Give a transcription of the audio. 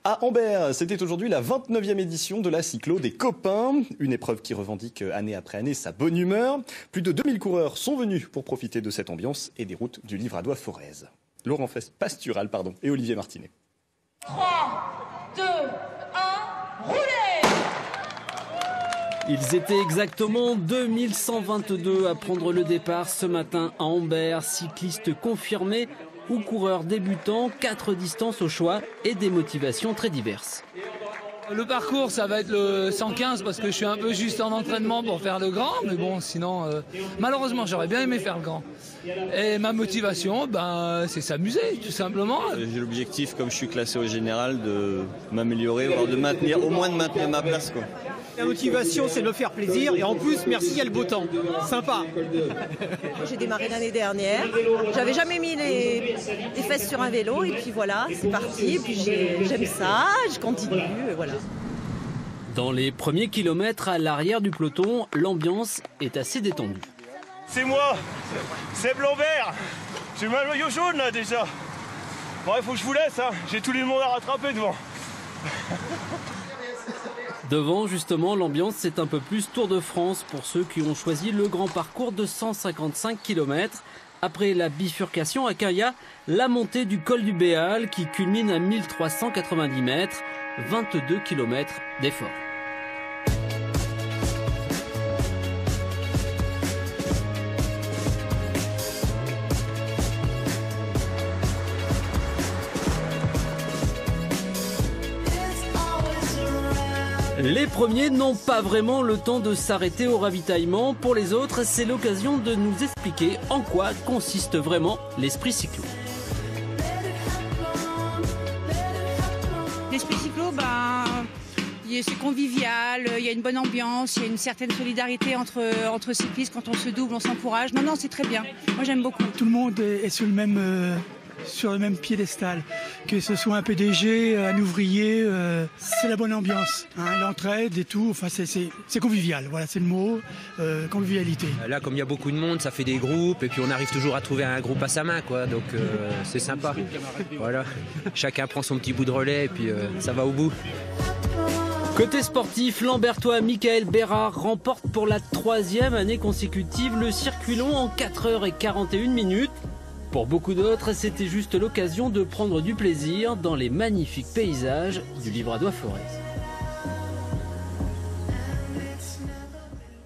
À Ambert, c'était aujourd'hui la 29e édition de la Cyclo des Copains, une épreuve qui revendique année après année sa bonne humeur. Plus de 2000 coureurs sont venus pour profiter de cette ambiance et des routes du Livradois-Forez. Laurent Pastural et Olivier Martinet. 3, 2, 1, roulez! Ils étaient exactement 2122 à prendre le départ ce matin à Ambert, cyclistes confirmés ou coureurs débutants, 4 distances au choix et des motivations très diverses. Le parcours, ça va être le 115 parce que je suis un peu juste en entraînement pour faire le grand, mais bon, sinon, malheureusement, j'aurais bien aimé faire le grand. Et ma motivation, c'est s'amuser, tout simplement. J'ai l'objectif, comme je suis classé au général, de m'améliorer, voire de maintenir, au moins de maintenir ma place, quoi. La motivation, c'est de me faire plaisir. Et en plus, merci, il y a le beau temps. Sympa. J'ai démarré l'année dernière. J'avais jamais mis les fesses sur un vélo. Et puis voilà, c'est parti. Et puis j'aime ça, je continue. Et voilà. Dans les premiers kilomètres à l'arrière du peloton, l'ambiance est assez détendue. C'est moi, c'est Lambert. J'ai mal au maillot jaune là déjà. Bon, il faut que je vous laisse, hein. J'ai tout le monde à rattraper devant. Devant, justement, l'ambiance, c'est un peu plus Tour de France pour ceux qui ont choisi le grand parcours de 155 km. Après la bifurcation à Caillac, la montée du col du Béal qui culmine à 1390 mètres, 22 km d'effort. Les premiers n'ont pas vraiment le temps de s'arrêter au ravitaillement. Pour les autres, c'est l'occasion de nous expliquer en quoi consiste vraiment l'esprit cyclo. L'esprit cyclo, c'est convivial, il y a une bonne ambiance, il y a une certaine solidarité entre cyclistes. Quand on se double, on s'encourage. Non, c'est très bien. Moi, j'aime beaucoup. Tout le monde est sur le même piédestal, que ce soit un PDG, un ouvrier, c'est la bonne ambiance, hein, l'entraide et tout, enfin c'est convivial, voilà c'est le mot, convivialité. Là comme il y a beaucoup de monde, ça fait des groupes et puis on arrive toujours à trouver un groupe à sa main quoi, donc c'est sympa. Voilà, chacun prend son petit bout de relais et puis ça va au bout. Côté sportif, l'Ambertois Michael Bérard remporte pour la 3e année consécutive le circuit long en 4h41. Pour beaucoup d'autres, c'était juste l'occasion de prendre du plaisir dans les magnifiques paysages du Livradois-Forez.